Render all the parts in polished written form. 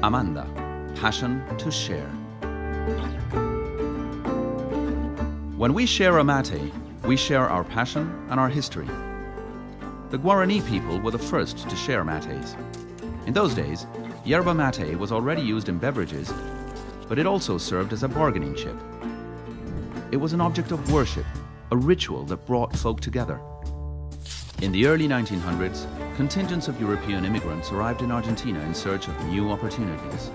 Amanda, passion to share. When we share a mate, we share our passion and our history. The Guarani people were the first to share mates. In those days, yerba mate was already used in beverages, but it also served as a bargaining chip. It was an object of worship, a ritual that brought folk together. In the early 1900s, contingents of European immigrants arrived in Argentina in search of new opportunities.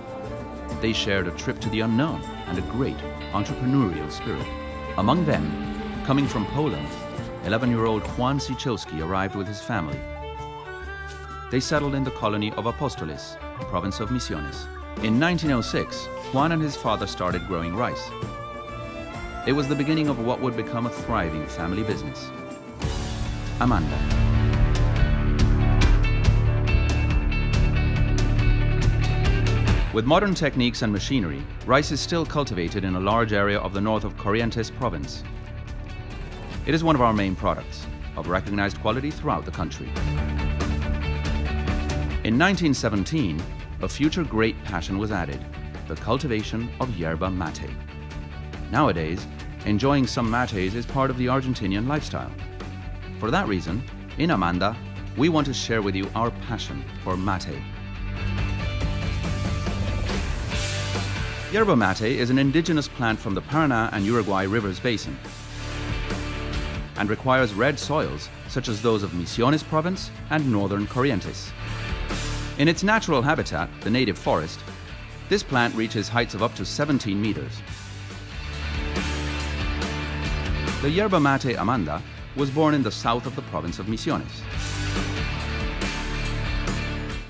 They shared a trip to the unknown and a great entrepreneurial spirit. Among them, coming from Poland, 11-year-old Juan Sichowski arrived with his family. They settled in the colony of Apóstoles, province of Misiones. In 1906, Juan and his father started growing rice. It was the beginning of what would become a thriving family business. Amanda. With modern techniques and machinery, rice is still cultivated in a large area of the north of Corrientes province. It is one of our main products, of recognized quality throughout the country. In 1917, a future great passion was added, the cultivation of yerba mate. Nowadays, enjoying some mates is part of the Argentinian lifestyle. For that reason, in Amanda, we want to share with you our passion for mate. Yerba mate is an indigenous plant from the Paraná and Uruguay rivers basin and requires red soils such as those of Misiones province and northern Corrientes. In its natural habitat, the native forest, this plant reaches heights of up to 17 meters. The yerba mate Amanda was born in the south of the province of Misiones.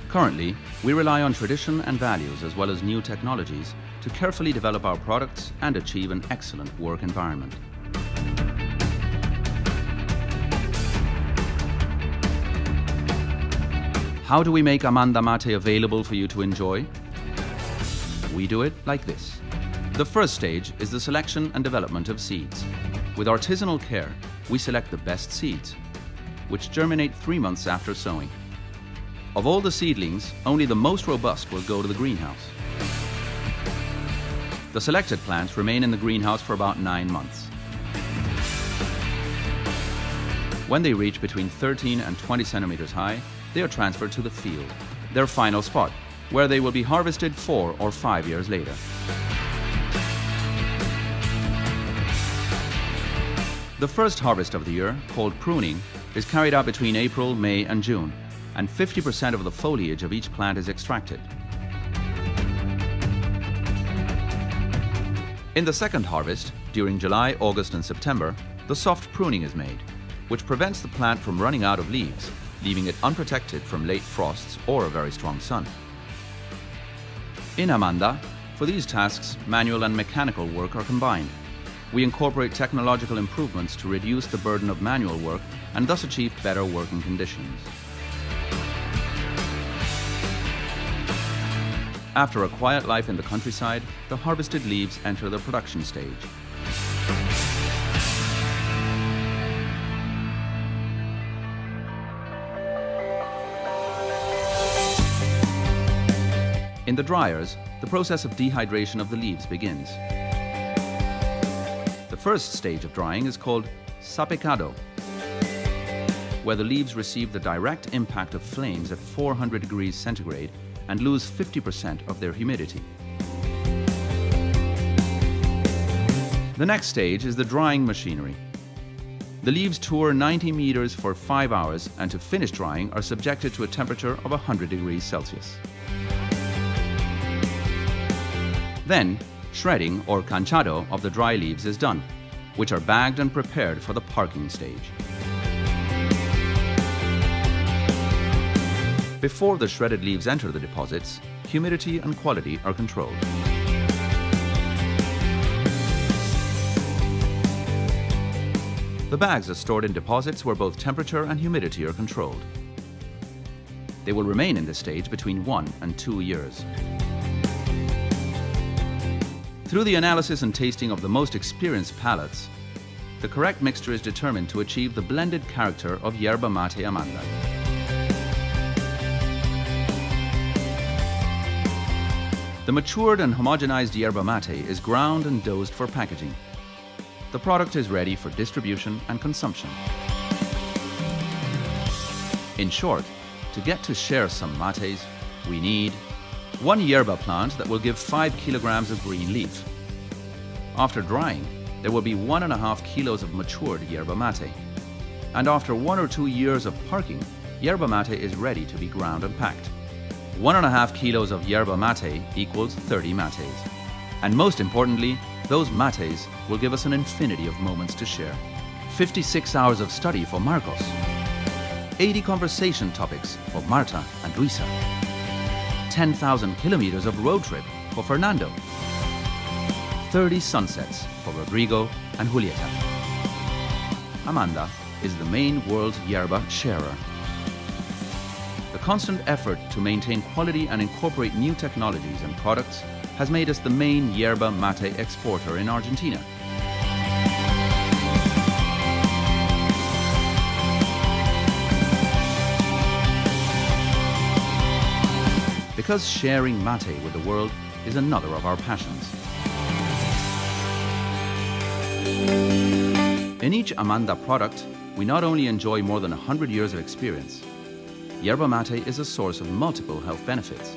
Currently, we rely on tradition and values as well as new technologies to carefully develop our products and achieve an excellent work environment. How do we make Amanda mate available for you to enjoy? We do it like this. The first stage is the selection and development of seeds. With artisanal care, we select the best seeds, which germinate 3 months after sowing. Of all the seedlings, only the most robust will go to the greenhouse. The selected plants remain in the greenhouse for about 9 months. When they reach between 13 and 20 centimeters high, they are transferred to the field, their final spot, where they will be harvested 4 or 5 years later. The first harvest of the year, called pruning, is carried out between April, May and June, and 50% of the foliage of each plant is extracted. In the second harvest, during July, August and September, the soft pruning is made, which prevents the plant from running out of leaves, leaving it unprotected from late frosts or a very strong sun. In Amanda, for these tasks, manual and mechanical work are combined. We incorporate technological improvements to reduce the burden of manual work and thus achieve better working conditions. After a quiet life in the countryside, the harvested leaves enter the production stage. In the dryers, the process of dehydration of the leaves begins. The first stage of drying is called sapicado, where the leaves receive the direct impact of flames at 400 degrees centigrade and lose 50% of their humidity. The next stage is the drying machinery. The leaves tour 90 meters for 5 hours and to finish drying are subjected to a temperature of 100 degrees Celsius. Then, shredding or canchado of the dry leaves is done, which are bagged and prepared for the parking stage. Before the shredded leaves enter the deposits, humidity and quality are controlled. The bags are stored in deposits where both temperature and humidity are controlled. They will remain in this stage between 1 and 2 years. Through the analysis and tasting of the most experienced palates, the correct mixture is determined to achieve the blended character of Yerba Mate Amanda. The matured and homogenized yerba mate is ground and dosed for packaging. The product is ready for distribution and consumption. In short, to get to share some mates, we need one yerba plant that will give 5 kilograms of green leaf. After drying, there will be 1.5 kilos of matured yerba mate. And after 1 or 2 years of parking, yerba mate is ready to be ground and packed. 1.5 kilos of yerba mate equals 30 mates. And most importantly, those mates will give us an infinity of moments to share. 56 hours of study for Marcos. 80 conversation topics for Marta and Luisa. 10,000 kilometers of road trip for Fernando. 30 sunsets for Rodrigo and Julieta. Amanda is the main world yerba sharer. The constant effort to maintain quality and incorporate new technologies and products has made us the main yerba mate exporter in Argentina. Because sharing mate with the world is another of our passions. In each Amanda product, we not only enjoy more than 100 years of experience, yerba mate is a source of multiple health benefits.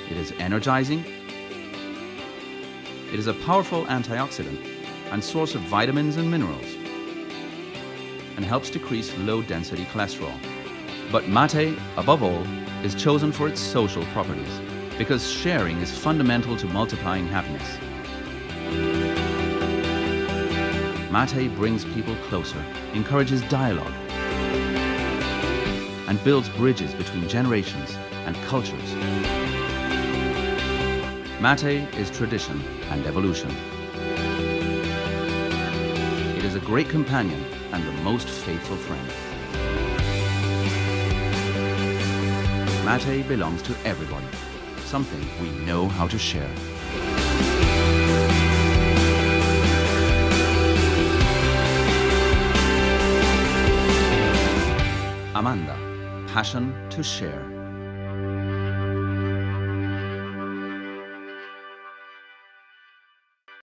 It is energizing, it is a powerful antioxidant and source of vitamins and minerals, and helps decrease low-density cholesterol. But mate, above all, is chosen for its social properties, because sharing is fundamental to multiplying happiness. Mate brings people closer, encourages dialogue, and builds bridges between generations and cultures. Mate is tradition and evolution. It is a great companion and the most faithful friend. Mate belongs to everybody, something we know how to share. Amanda, passion to share.